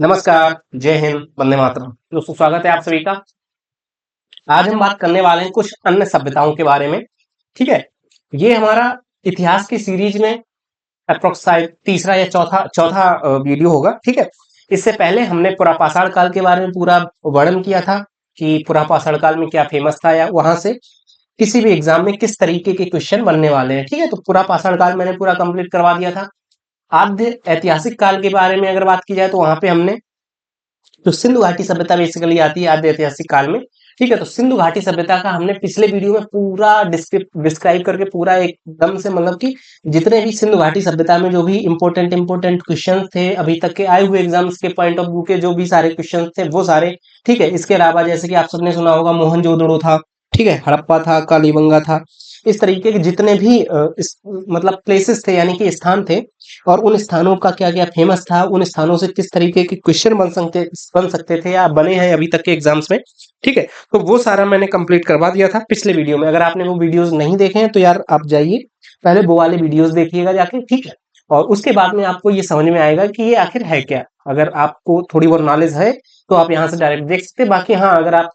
नमस्कार, जय हिंद, वंदे मातरम। दोस्तों स्वागत है आप सभी का। आज हम बात करने वाले हैं कुछ अन्य सभ्यताओं के बारे में। ठीक है, ये हमारा इतिहास की सीरीज में अप्रोक्स तीसरा या चौथा चौथा वीडियो होगा। ठीक है, इससे पहले हमने पुरापाषाण काल के बारे में पूरा वर्णन किया था कि पुरापाषाण काल में क्या फेमस था या वहां से किसी भी एग्जाम में किस तरीके के क्वेश्चन बनने वाले हैं। ठीक है, तो पुरापाषाण काल मैंने पूरा कंप्लीट करवा दिया था। आद्य ऐतिहासिक काल के बारे में अगर बात की जाए तो वहां पे हमने जो सिंधु घाटी सभ्यता बेसिकली आती है आद्य ऐतिहासिक काल में। ठीक है, तो सिंधु घाटी सभ्यता का हमने पिछले वीडियो में पूरा डिस्क्राइब करके पूरा एकदम से मतलब कि जितने भी सिंधु घाटी सभ्यता में जो भी इंपोर्टेंट क्वेश्चन थे अभी तक के आए हुए एग्जाम्स के पॉइंट ऑफ व्यू के जो भी सारे क्वेश्चन थे वो सारे। ठीक है, इसके अलावा जैसे कि आप सबने सुना होगा मोहनजोदड़ो था, ठीक है, हड़प्पा था, कालीबंगा था, इस तरीके के जितने भी मतलब प्लेसेस थे यानी कि स्थान थे और उन स्थानों का क्या क्या फेमस था, उन स्थानों से किस तरीके के क्वेश्चन बन सकते थे या बने हैं अभी तक के एग्जाम्स में। ठीक है, तो वो सारा मैंने कंप्लीट करवा दिया था पिछले वीडियो में। अगर आपने वो वीडियोस नहीं देखे हैं तो यार आप जाइए पहले वो वाले वीडियोस देखिएगा जाके। ठीक है, और उसके बाद में आपको ये समझ में आएगा कि ये आखिर है क्या। अगर आपको थोड़ी बहुत नॉलेज है तो आप यहाँ से डायरेक्ट देख सकते हैं। बाकी हाँ, अगर आप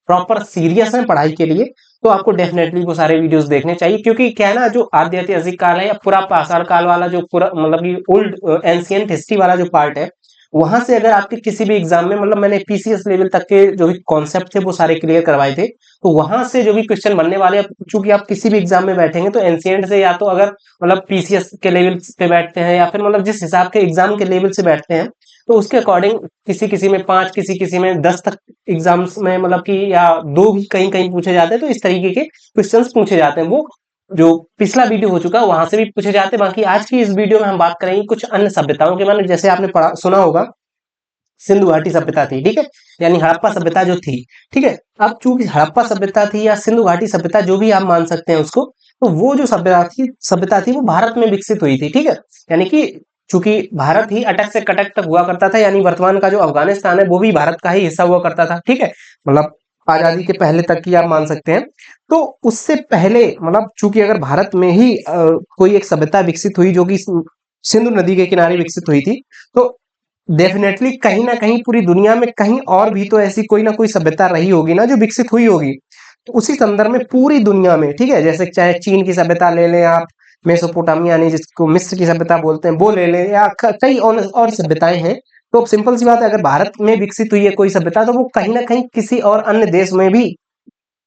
प्रॉपर सीरियस है पढ़ाई के लिए तो आपको डेफिनेटली वो सारे वीडियोस देखने चाहिए, क्योंकि क्या है ना, जो आद्य ऐतिहासिक काल है या पूरा पाषाण काल वाला जो पूरा मतलब कि ओल्ड एंशियंट हिस्ट्री वाला जो पार्ट है, वहां से अगर आपके किसी भी एग्जाम में मतलब मैंने पीसीएस लेवल तक के जो भी कॉन्सेप्ट थे वो सारे क्लियर करवाए थे, तो वहां से जो भी क्वेश्चन बनने वाले हैं, चूंकि आप किसी भी एग्जाम में बैठेंगे तो एंशियंट से या तो अगर मतलब पीसीएस के लेवल पे बैठते हैं या फिर मतलब जिस हिसाब के एग्जाम के लेवल से बैठते हैं तो उसके अकॉर्डिंग किसी किसी में 5 किसी किसी में 10 तक एग्जाम्स में मतलब कि या 2 भी कहीं कहीं पूछे जाते हैं। तो इस तरीके के क्वेश्चंस पूछे जाते हैं। वो जो पिछला वीडियो हो चुका है वहां से भी पूछे जाते हैं। बाकी आज की इस वीडियो में हम बात करेंगे कुछ अन्य सभ्यताओं के बारे में। जैसे आपने पढ़ा सुना होगा सिंधु घाटी सभ्यता थी, ठीक है, यानी हड़प्पा सभ्यता जो थी। ठीक है, अब चूंकि हड़प्पा सभ्यता थी या सिंधु घाटी सभ्यता जो भी आप मान सकते हैं उसको, तो वो जो सभ्यता थी वो भारत में विकसित हुई थी। ठीक है, यानी कि चूंकि भारत ही अटक से कटक तक हुआ करता था, यानी वर्तमान का जो अफगानिस्तान है वो भी भारत का ही हिस्सा हुआ करता था। ठीक है, मतलब आजादी के पहले तक की आप मान सकते हैं। तो उससे पहले मतलब चूंकि अगर भारत में ही कोई एक सभ्यता विकसित हुई जो कि सिंधु नदी के किनारे विकसित हुई थी, तो डेफिनेटली कहीं ना कहीं पूरी दुनिया में कहीं और भी तो ऐसी कोई ना कोई सभ्यता रही होगी ना जो विकसित हुई होगी। तो उसी संदर्भ में पूरी दुनिया में, ठीक है, जैसे चाहे चीन की सभ्यता ले लें आप, मेसोपोटामिया यानी जिसको मिस्र की सभ्यता बोलते हैं वो ले लें, या कई और सभ्यताएं हैं। तो सिंपल सी बात है, अगर भारत में विकसित हुई है कोई सभ्यता तो वो कहीं ना कहीं किसी और अन्य देश में भी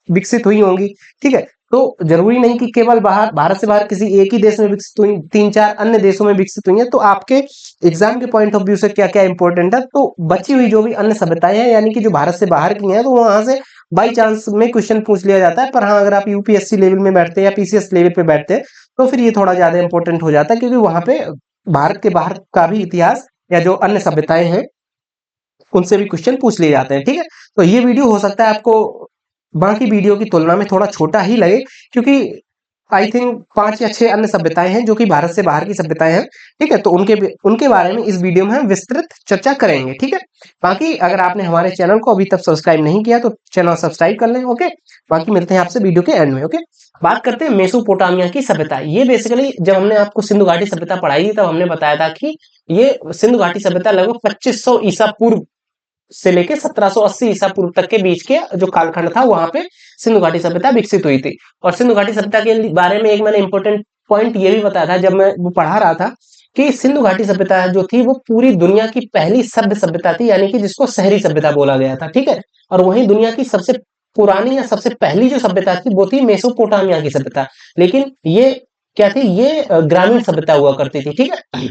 विकसित हुई होंगी। ठीक है, तो जरूरी नहीं कि केवल बाहर भारत से बाहर किसी एक ही देश में विकसित हुई, 3-4 अन्य देशों में विकसित हुई है। तो आपके एग्जाम के पॉइंट ऑफ व्यू से क्या क्या इंपॉर्टेंट है, तो बची हुई जो भी अन्य सभ्यताएं हैं यानी कि जो भारत से बाहर की हैं, तो वहां से बाई चांस में क्वेश्चन पूछ लिया जाता है। पर हाँ, अगर आप यूपीएससी लेवल में बैठते हैं या पीसीएस लेवल पे बैठते हैं तो फिर ये थोड़ा ज्यादा इंपॉर्टेंट हो जाता है, क्योंकि वहां पे भारत के बाहर का भी इतिहास या जो अन्य सभ्यताएं हैं उनसे भी क्वेश्चन पूछ लिए जाते हैं। ठीक है, तो ये वीडियो हो सकता है आपको बाकी वीडियो की तुलना में थोड़ा छोटा ही लगे, क्योंकि आई थिंक 5 या 6 अन्य सभ्यताएं हैं जो कि भारत से बाहर की सभ्यताएं हैं। ठीक है, तो उनके उनके बारे में इस वीडियो में हम विस्तृत चर्चा करेंगे। ठीक है, बाकी अगर आपने हमारे चैनल को अभी तक सब्सक्राइब नहीं किया तो चैनल सब्सक्राइब कर लें। ओके, बाकी मिलते हैं आपसे वीडियो के एंड में। ओके, बात करते हैं मेसोपोटामिया की सभ्यता। ये बेसिकली जब हमने आपको सिंधु घाटी सभ्यता पढ़ाई थी तब हमने बताया था कि ये सिंधु घाटी सभ्यता लगभग 2500 ईसा पूर्व से लेके 1780 ईसा पूर्व तक के बीच के जो कालखंड था वहां पे सिंधु घाटी सभ्यता विकसित हुई थी। और सिंधु घाटी सभ्यता के बारे में एक मैंने इंपॉर्टेंट पॉइंट ये भी बताया था जब मैं वो पढ़ा रहा था कि सिंधु घाटी सभ्यता जो थी वो पूरी दुनिया की पहली सभ्य सभ्यता थी, यानी कि जिसको शहरी सभ्यता बोला गया था। ठीक है, और वहीं दुनिया की सबसे पुरानी या सबसे पहली जो सभ्यता थी वो थी मेसोपोटामिया की सभ्यता। लेकिन ये क्या थी, ये ग्रामीण सभ्यता हुआ करती थी। ठीक है,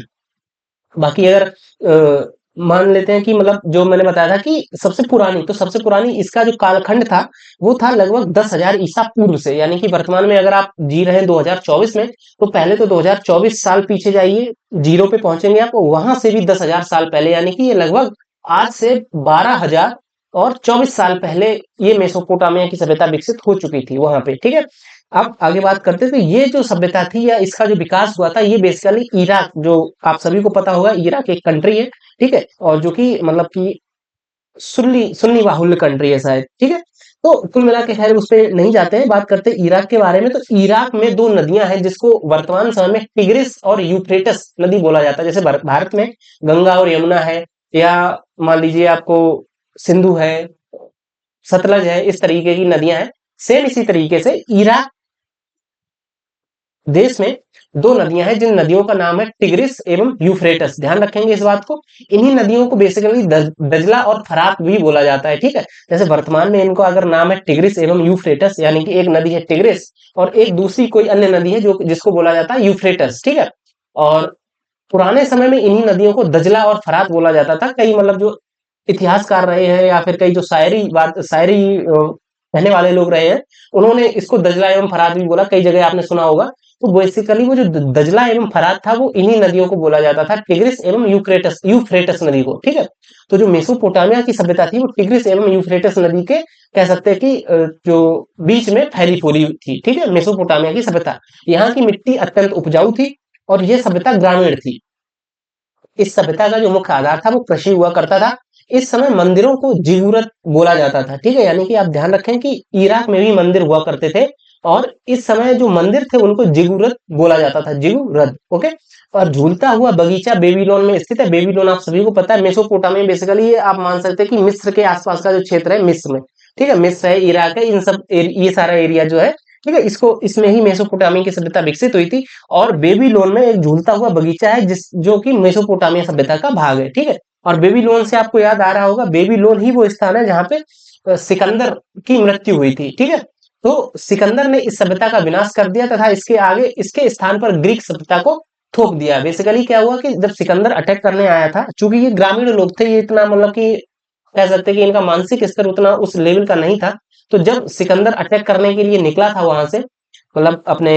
बाकी अगर मान लेते हैं कि मतलब जो मैंने बताया था कि सबसे पुरानी, तो सबसे पुरानी इसका जो कालखंड था वो था लगभग 10,000 ईसा पूर्व से, यानी कि वर्तमान में अगर आप जी रहे हैं 2024 में, तो पहले तो 2024 साल पीछे जाइए, जीरो पे पहुंचेंगे आप, वहां से भी 10,000 साल पहले, यानी कि ये लगभग आज से 12,000 और 24 साल पहले ये मेसोपोटामिया की सभ्यता विकसित हो चुकी थी वहां पे। ठीक है, अब आगे बात करते हैं। तो ये जो सभ्यता थी या इसका जो विकास हुआ था ये बेसिकली इराक, जो आप सभी को पता होगा इराक एक कंट्री है। ठीक है, और जो कि मतलब कि सुन्नी सुन्नी बाहुल्य कंट्री है शायद। ठीक है, तो कुल मिला के खैर उस पर नहीं जाते हैं, बात करते हैं इराक के बारे में। तो इराक में 2 नदियां हैं जिसको वर्तमान समय में टिग्रिस और यूफ्रेटस नदी बोला जाता है। जैसे भारत में गंगा और यमुना है, या मान लीजिए आपको सिंधु है, सतलज है, इस तरीके की नदियां हैं। सेम इसी तरीके से इराक देश में दो नदियां हैं जिन नदियों का नाम है टिग्रिस एवं यूफ्रेटस। ध्यान रखेंगे इस बात को। इन्हीं नदियों को बेसिकली दजला और फरात भी बोला जाता है, ठीक है। जैसे वर्तमान में इनको अगर नाम है टिग्रिस एवं यूफ्रेटस, यानी कि एक नदी है टिग्रिस और एक दूसरी कोई अन्य नदी है जो जिसको बोला जाता है यूफ्रेटस, ठीक है। और पुराने समय में इन्हीं नदियों को दजला और फरात बोला जाता था। कई मतलब जो इतिहासकार रहे हैं या फिर कई जो शायरी कहने वाले लोग रहे हैं, उन्होंने इसको दजला एवं फरात भी बोला। कई जगह आपने सुना होगा। तो बेसिकली वो जो दजला एवं फरात था वो इन्हीं नदियों को बोला जाता था, टिग्रिस एवं यूफ्रेटस नदी को, ठीक है। तो जो मेसोपोटामिया की सभ्यता थी वो टिग्रिस एवं यूफ्रेटस नदी के कह सकते हैं कि जो बीच में फैली फूली थी, ठीक है, मेसोपोटामिया की सभ्यता। यहाँ की मिट्टी अत्यंत उपजाऊ थी और यह सभ्यता ग्रामीण थी। इस सभ्यता का जो मुख्य आधार था वो कृषि हुआ करता था। इस समय मंदिरों को जिगुरत बोला जाता था, ठीक है। यानी कि आप ध्यान रखें कि इराक में भी मंदिर हुआ करते थे और इस समय जो मंदिर थे उनको जिगुरत बोला जाता था, जिगुरत, ओके। और झूलता हुआ बगीचा बेबीलोन में स्थित है। बेबीलोन आप सभी को पता है मेसोपोटामिया, बेसिकली ये आप मान सकते हैं कि मिस्र के आसपास का जो क्षेत्र है, मिस्र में, ठीक है, मिस्र है, इराक है, इन सब ये सारा एरिया जो है, ठीक है, इसको इसमें ही मेसोपोटामिया की सभ्यता विकसित हुई थी। और बेबीलोन में एक झूलता हुआ बगीचा है जिस जो कि मेसोपोटामिया सभ्यता का भाग है, ठीक है। और बेबीलोन से आपको याद आ रहा होगा, बेबीलोन ही वो स्थान है जहां पे सिकंदर की मृत्यु हुई थी, ठीक है। तो सिकंदर ने इस सभ्यता का विनाश कर दिया तथा इसके आगे इसके स्थान पर ग्रीक सभ्यता को थोप दिया। बेसिकली क्या हुआ कि जब सिकंदर अटैक करने आया था, चूंकि ये ग्रामीण लोग थे, ये इतना मतलब कि कह सकते हैं कि इनका मानसिक स्तर उतना उस लेवल का नहीं था। तो जब सिकंदर अटैक करने के लिए निकला था वहां से, मतलब अपने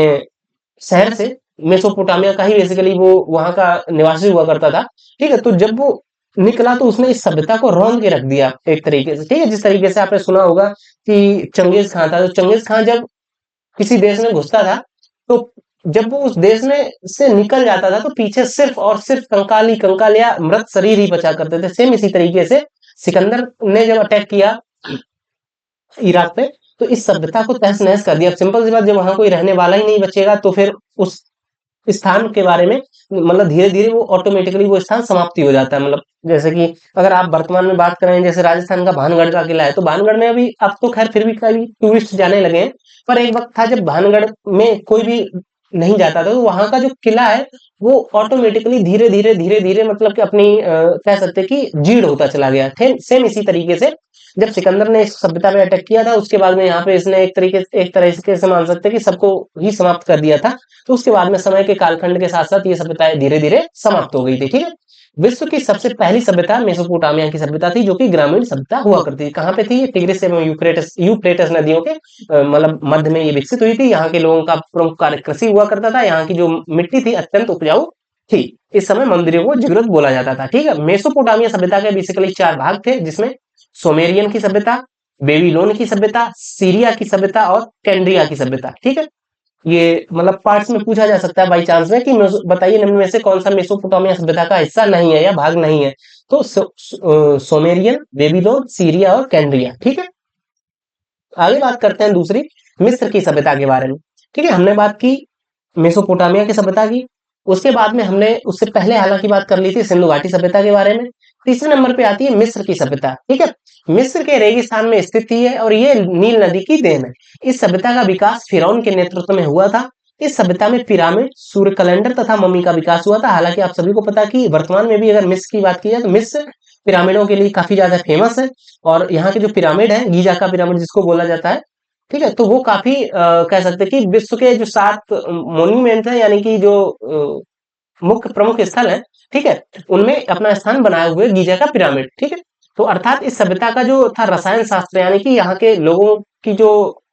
शहर से, मेसोपोटामिया का ही बेसिकली वो वहां का निवासी हुआ करता था, ठीक है। तो जब वो निकला तो उसने इस सभ्यता को रौंद के रख दिया एक तरीके से, ठीक है। जिस तरीके से आपने सुना होगा कि चंगेज खान था, तो चंगेज खान जब किसी देश में घुसता था तो जब वो उस देश में से निकल जाता था तो पीछे सिर्फ और सिर्फ कंकाल ही कंकाल या मृत शरीर ही बचा करते थे। सेम इसी तरीके से सिकंदर ने जब अटैक किया इराक पे, तो इस सभ्यता को तहस नहस कर दिया। अब सिंपल सी बात, जब वहां कोई रहने वाला ही नहीं बचेगा तो फिर उस स्थान के बारे में मतलब धीरे धीरे वो ऑटोमेटिकली वो स्थान समाप्ति हो जाता है। मतलब जैसे कि अगर आप वर्तमान में बात करें, जैसे राजस्थान का भानगढ़ का किला है, तो भानगढ़ में अभी अब तो खैर फिर भी कई टूरिस्ट जाने लगे हैं, पर एक वक्त था जब भानगढ़ में कोई भी नहीं जाता था। तो वहां का जो किला है वो ऑटोमेटिकली धीरे धीरे मतलब कि अपनी कह सकते हैं कि जीर्ण होता चला गया। सेम इसी तरीके से जब सिकंदर ने इस सभ्यता पे अटैक किया था, उसके बाद में यहाँ पे इसने एक तरीके से मान सकते हैं कि सबको ही समाप्त कर दिया था। तो उसके बाद में समय के कालखंड के साथ साथ ये सभ्यताएं धीरे धीरे समाप्त हो गई थी, ठीक है। विश्व की सबसे पहली सभ्यता मेसोपोटामिया की सभ्यता थी, जो कि ग्रामीण सभ्यता हुआ करती थी। कहाँ पे थी ये? टिग्रिस एवं यूफ्रेटस नदियों के मतलब मध्य में ये विकसित हुई थी। यहाँ के लोगों का प्रमुख कार्य कृषि हुआ करता था। यहाँ की जो मिट्टी थी अत्यंत उपजाऊ थी। इस समय मंदिरों को जिगरत बोला जाता था, ठीक है। मेसोपोटामिया सभ्यता के बेसिकली चार भाग थे, जिसमें सोमेरियन की सभ्यता, बेबीलोन की सभ्यता, सीरिया की सभ्यता और कैंड्रिया की सभ्यता, ठीक है। ये मतलब पार्ट्स में पूछा जा सकता है बाई चांस में कि बताइए निम्न में से कौन सा मेसोपोटामिया सभ्यता का हिस्सा नहीं है या भाग नहीं है। तो सोमेरियन, बेबीलोन, सीरिया और कैंड्रिया, ठीक है। आगे बात करते हैं दूसरी मिस्र की सभ्यता के बारे में, ठीक है। हमने बात की मेसोपोटामिया की सभ्यता की, उसके बाद में हमने उससे पहले हालांकि बात कर ली थी सिंधु घाटी सभ्यता के बारे में। तीसरे नंबर पे आती है मिस्र की सभ्यता, ठीक है। मिस्र के रेगिस्तान में स्थित थी है और ये नील नदी की देन है। इस सभ्यता का विकास फिरौन के नेतृत्व में हुआ था। इस सभ्यता में पिरामिड, सूर्य कैलेंडर तथा मम्मी का विकास हुआ था। हालांकि आप सभी को पता कि वर्तमान में भी अगर मिस्र की बात की जाए तो मिस्र पिरामिडों के लिए काफी ज्यादा फेमस है। और यहाँ के जो पिरामिड है, गीजा का पिरामिड जिसको बोला जाता है, ठीक है, तो वो काफी कह सकते हैं कि विश्व के जो 7 मोन्यूमेंट है, यानी कि जो मुख्य प्रमुख स्थल है, ठीक है, उनमें अपना स्थान बनाए हुए गीजा का पिरामिड, ठीक है। तो अर्थात इस सभ्यता का जो था रसायन शास्त्र, यानी कि यहाँ के लोगों की जो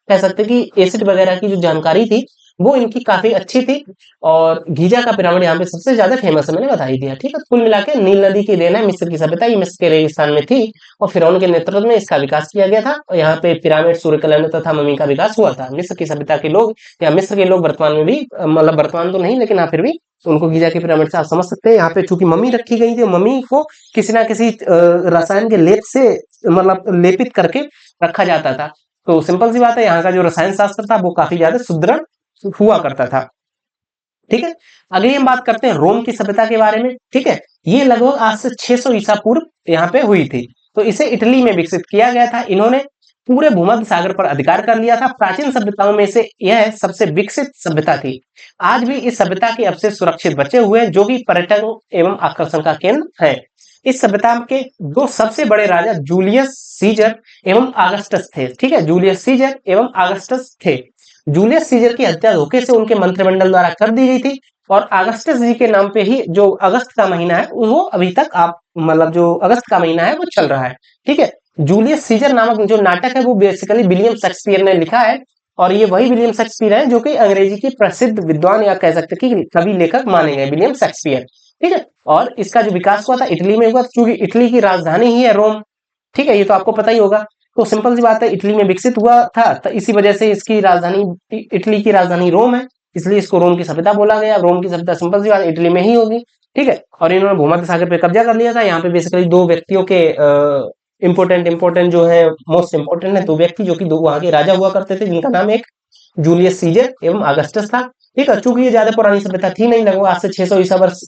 कह सकते हैं कि एसिड वगैरह की जो जानकारी थी वो इनकी काफी अच्छी थी। और गीजा का पिरामिड यहाँ पे सबसे ज्यादा फेमस है, मैंने बता ही दिया, ठीक है। कुल मिला के नील नदी की देन है मिस्र की सभ्यता। ये मिस्र के रेगिस्तान में थी और फिरौन के नेतृत्व में इसका विकास किया गया था। और यहाँ पे पिरामिड, सूर्य कैलेंडर तथा मम्मी का विकास हुआ था। मिस्र की सभ्यता के लोग या मिस्र के लोग वर्तमान में भी मतलब वर्तमान तो नहीं लेकिन हाँ फिर भी उनको गीजा के पिरामिड से आप समझ सकते हैं। यहाँ पे चूंकि मम्मी रखी गई थी, मम्मी को किसी ना किसी रसायन के लेप से मतलब लेपित करके रखा जाता था। तो सिंपल सी बात है, यहाँ का जो रसायन शास्त्र था वो काफी ज्यादा सुदृढ़ हुआ करता था, ठीक है। अगली हम बात करते हैं रोम की सभ्यता के बारे में, ठीक है। ये लगभग आज से 600 ईसा पूर्व यहाँ पे हुई थी। तो इसे इटली में विकसित किया गया था। इन्होंने पूरे भूमध्य सागर पर अधिकार कर लिया था। प्राचीन सभ्यताओं में से यह सबसे विकसित सभ्यता थी। आज भी इस सभ्यता के अवशेष सुरक्षित बचे हुए हैं, जो कि पर्यटन एवं आकर्षण का केंद्र है। इस सभ्यता के दो सबसे बड़े राजा जूलियस सीजर एवं अगस्टस थे। ठीक है, जूलियस सीजर एवं अगस्टस थे। जूलियस सीजर की हत्या धोखे से उनके मंत्रिमंडल द्वारा कर दी गई थी और अगस्टस जी के नाम पे ही जो अगस्त का महीना है वो अभी तक आप मतलब जो अगस्त का महीना है वो चल रहा है। ठीक है, जूलियस सीजर नामक जो नाटक है वो बेसिकली विलियम शेक्सपियर ने लिखा है और ये वही विलियम शेक्सपियर है जो कि अंग्रेजी की प्रसिद्ध विद्वान या कह सकते कि कवि लेखक माने गए, विलियम शेक्सपियर। ठीक है, और इसका जो विकास हुआ था इटली में हुआ, क्योंकि इटली की राजधानी ही है रोम। ठीक है, ये तो आपको पता ही होगा। तो सिंपल सी बात है, इटली में विकसित हुआ था तो इसी वजह से इसकी राजधानी इटली की राजधानी रोम है, इसलिए इसको रोम की सभ्यता बोला गया। रोम की सभ्यता सिंपल सी बात इटली में ही होगी। ठीक है, और इन्होंने भूमध्य सागर पे कब्जा कर लिया था। यहाँ पे बेसिकली दो व्यक्तियों के इंपोर्टेंट जो है, मोस्ट इंपोर्टेंट है दो व्यक्ति जो कि दो वहां के राजा हुआ करते थे, जिनका नाम एक जूलियस सीजर एवं अगस्टस था। ठीक है, चूंकि ये ज्यादा पुरानी सभ्यता थी नहीं, लगभग आज से 600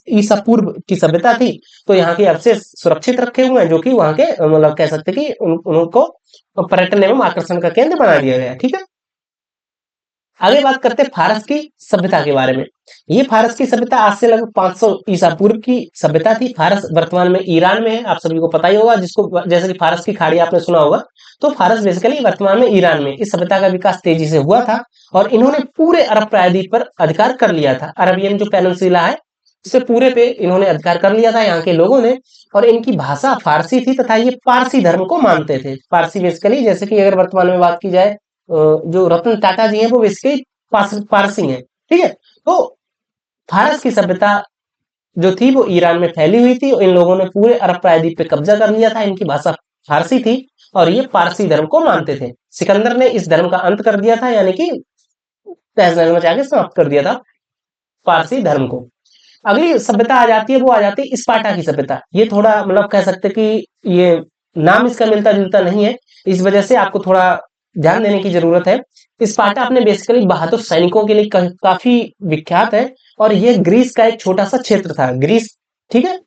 ईसा पूर्व की सभ्यता थी, तो यहाँ के अवशेष सुरक्षित रखे हुए हैं, जो कि वहां के मतलब कह सकते कि उनको पर्यटन एवं आकर्षण का केंद्र बना दिया गया। ठीक है, आगे बात करते हैं फारस की सभ्यता के बारे में। ये फारस की सभ्यता आज से लगभग 500 ईसा पूर्व की सभ्यता थी। फारस वर्तमान में ईरान में है, आप सभी को पता ही होगा, जिसको जैसे कि फारस की खाड़ी आपने सुना होगा, तो फारस बेसिकली वर्तमान में ईरान में इस सभ्यता का विकास तेजी से हुआ था और इन्होंने पूरे अरब प्रायद्वीप पर अधिकार कर लिया था। अरबियन जो पेनिनसुला है इससे पूरे पे इन्होंने अधिकार कर लिया था यहाँ के लोगों ने, और इनकी भाषा फारसी थी तथा ये पारसी धर्म को मानते थे। फारसी बेसिकली जैसे कि अगर वर्तमान में बात की जाए, जो रतन टाटा जी हैं वो बेसिकली पारसी हैं। ठीक है, तो फारस की सभ्यता जो थी वो ईरान में फैली हुई थी और इन लोगों ने पूरे अरब प्रायद्वीप पे कब्जा कर लिया था। इनकी भाषा फारसी थी और ये पारसी धर्म को मानते थे। सिकंदर ने इस धर्म का अंत कर दिया था, यानी कि तहस नहस मचा के समाप्त कर दिया था पारसी धर्म को। अगली सभ्यता आ जाती है, वो आ जाती है स्पार्टा की सभ्यता। ये थोड़ा मतलब कह सकते कि ये नाम इसका मिलता जुलता नहीं है, इस वजह से आपको थोड़ा ध्यान देने की जरूरत है। स्पार्टा अपने बेसिकली बहादुर सैनिकों के लिए काफी विख्यात है और ये ग्रीस का एक छोटा सा क्षेत्र था, ग्रीस। ठीक है,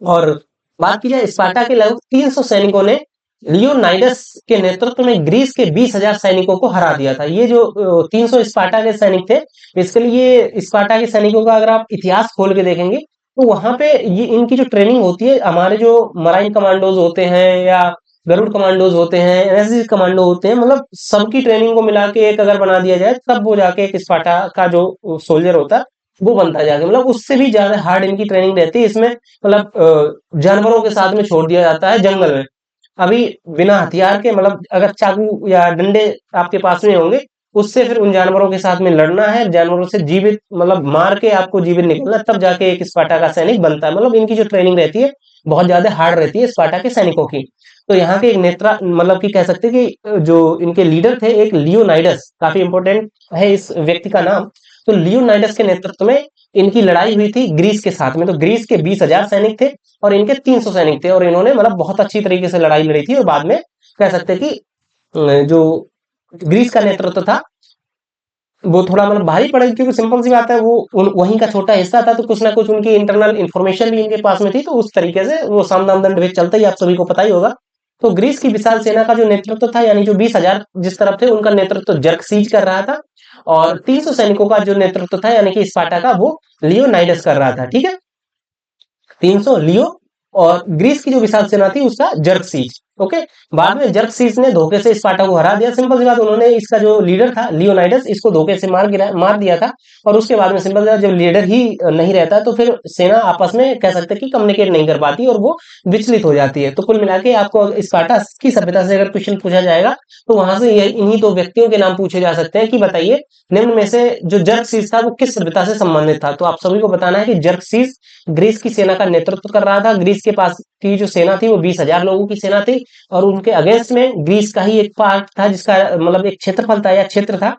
और बात की जाए स्पार्टा के लगभग 300 सैनिकों ने लियोनाइडस के नेतृत्व में ग्रीस के 20,000 सैनिकों को हरा दिया था। ये जो 300 स्पार्टा के सैनिक थे, बेसिकली ये स्पार्टा के सैनिकों का अगर आप इतिहास खोल के देखेंगे तो वहां पे ये इनकी जो ट्रेनिंग होती है, हमारे जो मराइन कमांडोज होते हैं या गरुड़ कमांडोज होते हैं, एनएसजी कमांडो होते हैं, मतलब सबकी ट्रेनिंग को मिला के एक अगर बना दिया जाए तब वो जाके एक स्पार्टा का जो सोल्जर होता है वो बनता जाके, मतलब उससे भी ज्यादा हार्ड इनकी ट्रेनिंग रहती है। इसमें मतलब जानवरों के साथ में छोड़ दिया जाता है जंगल में, अभी बिना हथियार के, मतलब अगर चाकू या डंडे आपके पास में होंगे उससे फिर उन जानवरों के साथ में लड़ना है, जानवरों से जीवित मतलब मार के आपको जीवित निकलना, तब जाके एक स्पार्टा का सैनिक बनता है। मतलब इनकी जो ट्रेनिंग रहती है बहुत ज्यादा हार्ड रहती है स्पार्टा के सैनिकों की। तो यहाँ के एक नेता मतलब कि कह सकते हैं कि जो इनके लीडर थे एक लियोनाइडस, काफी इंपॉर्टेंट है इस व्यक्ति का नाम। तो लियोनाइडस के नेतृत्व में इनकी लड़ाई हुई थी ग्रीस के साथ में। तो ग्रीस के 20,000 सैनिक थे और इनके 300 सैनिक थे और इन्होंने मतलब बहुत अच्छी तरीके से लड़ाई लड़ी थी और बाद में कह सकते हैं कि जो ग्रीस का नेतृत्व था वो थोड़ा मतलब भारी पड़ेगा, क्योंकि सिंपल सी बात है वो वहीं का छोटा हिस्सा था, तो कुछ ना कुछ उनकी इंटरनल इंफॉर्मेशन भी इनके पास में थी, तो उस तरीके से वो साम दाम दंड भेद चलता ही आप सभी को पता ही होगा। तो ग्रीस की विशाल सेना का जो नेतृत्व था, यानी जो 20,000 जिस तरफ थे उनका नेतृत्व जर्कसीज कर रहा था और 300 सैनिकों का जो नेतृत्व था यानी कि स्पार्टा का वो लियोनाइडस कर रहा था। ठीक है, 300 लियो और ग्रीस की जो विशाल सेना थी उसका जर्कसीज। ओके, बाद में जर्कसीज ने धोखे से स्पार्टा को हरा दिया। सिंपल सी बात, उन्होंने इसका जो लीडर था लियोनाइडस इसको धोखे से मार दिया था और उसके बाद में सिंपल सी बात, जब लीडर ही नहीं रहता तो फिर सेना आपस में कह सकते हैं कि कम्युनिकेट नहीं कर पाती और वो विचलित हो जाती है। तो कुल मिला के आपको स्पार्टा की सभ्यता से अगर क्वेश्चन पूछा जाएगा तो वहां से इन्हीं दो व्यक्तियों के नाम पूछे जा सकते हैं कि बताइए निम्न में से जो जर्कसीज था वो किस सभ्यता से संबंधित था। तो आप सभी को बताना है कि जर्कसीज ग्रीस की सेना का नेतृत्व कर रहा था। ग्रीस के पास की जो सेना थी वो 20,000 लोगों की सेना थी और उनके अगेंस्ट में ग्रीस का ही एक पार्ट था जिसका मतलब एक क्षेत्रफल था या क्षेत्र था।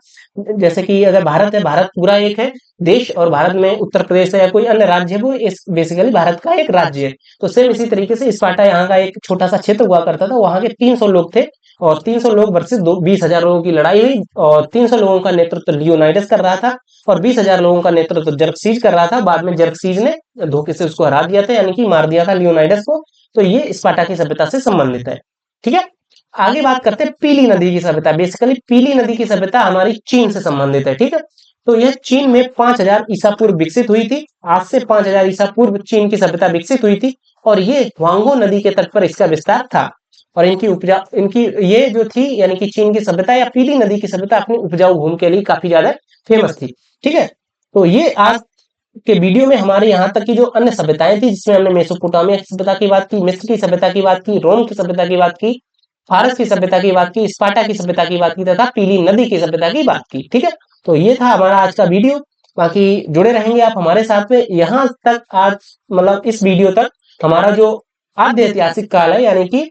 जैसे कि अगर भारत है, भारत पूरा एक है देश और भारत में उत्तर प्रदेश है या कोई अन्य राज्य है वो इस बेसिकली भारत का एक राज्य है। तो सेम इसी तरीके से स्पार्टा यहाँ का एक छोटा सा क्षेत्र हुआ करता था, वहां के 300 लोग थे और 300 लोग वर्सेस 20,000 लोगों की लड़ाई हुई और 300 लोगों का नेतृत्व लियोनाइडस कर रहा था और 20,000 लोगों का नेतृत्व जर्कसीज कर रहा था। बाद में जर्कसीज ने धोखे से उसको हरा दिया था, यानी कि मार दिया था लियोनाइडस को। तो ये स्पार्टा की सभ्यता से संबंधित है। ठीक है, आगे बात करते हैं पीली नदी की सभ्यता। बेसिकली पीली नदी की सभ्यता हमारी चीन से संबंधित है। ठीक है, तो यह चीन में 5000 ईसा पूर्व विकसित हुई थी। आज से 5000 ईसा पूर्व चीन की सभ्यता विकसित हुई थी और ये वांगो नदी के तट पर इसका विस्तार था। और इनकी ये जो थी यानी कि चीन की सभ्यता या पीली नदी की सभ्यता अपनी उपजाऊ भूमि के लिए काफी ज्यादा फेमस थी। ठीक है, तो ये आज के वीडियो में हमारे यहाँ तक की जो अन्य सभ्यताएं थी, जिसमें हमने मेसोपोटामिया की सभ्यता की बात की, मिस्र की सभ्यता की बात की, रोम की सभ्यता की बात की, फारस की सभ्यता की बात की, स्पार्टा की सभ्यता की बात की तथा पीली नदी की सभ्यता की बात की। ठीक है, तो ये था हमारा आज का वीडियो। बाकी जुड़े रहेंगे आप हमारे साथ में। यहाँ तक आज मतलब इस वीडियो तक हमारा जो आद्य ऐतिहासिक काल है, यानी कि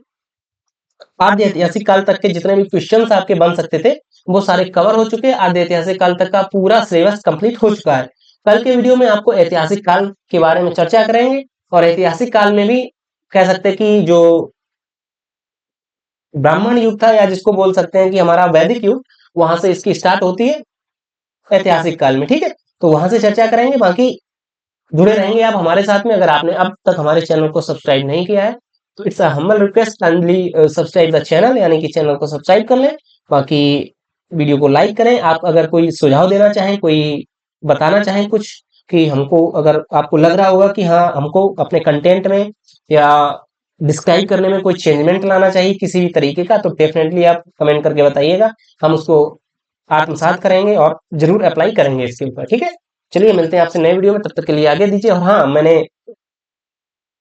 आद्य ऐतिहासिक काल तक के जितने भी क्वेश्चंस आपके बन सकते थे वो सारे कवर हो चुके हैं। आद्य ऐतिहासिक काल तक का पूरा सिलेबस कंप्लीट हो चुका है। कल के वीडियो में आपको ऐतिहासिक काल के बारे में चर्चा करेंगे और ऐतिहासिक काल में भी कह सकते हैं कि जो ब्राह्मण युग था या जिसको बोल सकते हैं कि हमारा वैदिक युग, वहां से इसकी स्टार्ट होती है ऐतिहासिक काल में। ठीक है, तो वहां से चर्चा करेंगे। बाकी जुड़े रहेंगे आप हमारे साथ में। अगर आपने अब तक हमारे चैनल को सब्सक्राइब नहीं किया है तो it's a humble request, kindly subscribe the channel, यानी कि चैनल को सब्सक्राइब कर लें। बाकी वीडियो को लाइक करें। आप अगर कोई सुझाव देना चाहें, कोई बताना चाहें कुछ कि हमको, अगर आपको लग रहा होगा कि हाँ हमको अपने कंटेंट में या डिस्क्राइब करने में कोई चेंजमेंट लाना चाहिए किसी भी तरीके का, तो डेफिनेटली आप कमेंट करके बताइएगा। हम उसको आत्मसात करेंगे और जरूर अप्लाई करेंगे इसके ऊपर। ठीक है, चलिए मिलते हैं आपसे नए वीडियो में, तब तक के लिए आगे दीजिए। और हाँ, मैंने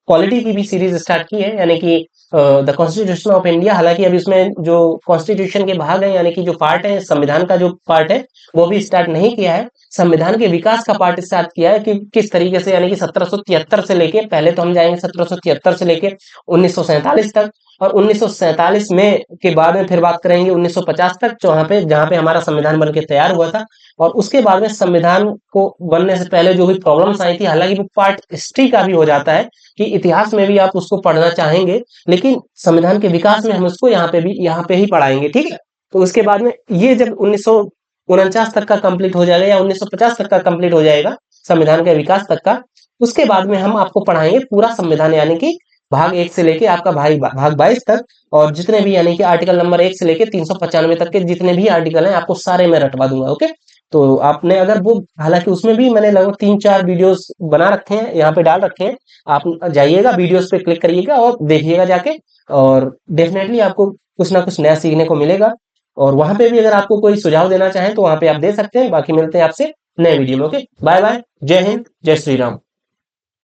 पॉलिटी की भी सीरीज स्टार्ट की है, यानी कि द कॉन्स्टिट्यूशन ऑफ इंडिया। हालांकि अभी उसमें जो कॉन्स्टिट्यूशन के भाग है, यानी कि जो पार्ट है, संविधान का जो पार्ट है वो भी स्टार्ट नहीं किया है। संविधान के विकास का पार्ट स्टार्ट किया है कि किस तरीके से, यानी कि 1773 से लेके, पहले तो हम जाएंगे 1773 से लेके 1947 तक, और 1947 में के बाद में फिर बात करेंगे 1950 तक, जहां पे हमारा संविधान बन के तैयार हुआ था। और उसके बाद में संविधान को बनने से पहले जो भी प्रॉब्लम्स आई थी, हालांकि वो पार्ट हिस्ट्री का भी हो जाता है कि इतिहास में भी आप उसको पढ़ना चाहेंगे, लेकिन संविधान के विकास में हम उसको यहाँ पे ही पढ़ाएंगे। ठीक है, तो उसके बाद में ये जब 1949 तक का कंप्लीट हो जाएगा या 1950 तक का कंप्लीट हो जाएगा संविधान के विकास तक का, उसके बाद में हम आपको पढ़ाएंगे पूरा संविधान, यानी कि भाग 1 से लेके आपका भाग 22 तक, और जितने भी यानी कि आर्टिकल नंबर 1 से लेके 395 तक के जितने भी आर्टिकल हैं आपको सारे मैं रटवा दूंगा। ओके, तो आपने अगर वो, हालांकि उसमें भी मैंने लगभग 3-4 वीडियोस बना रखे हैं, यहाँ पे डाल रखे हैं। आप जाइएगा, वीडियोस पे क्लिक करिएगा और देखिएगा जाके, और डेफिनेटली आपको कुछ ना कुछ नया सीखने को मिलेगा। और वहां पे भी अगर आपको कोई सुझाव देना चाहें तो वहां पे आप दे सकते हैं। बाकी मिलते हैं आपसे नए वीडियो में। ओके, बाय बाय, जय हिंद, जय श्री राम।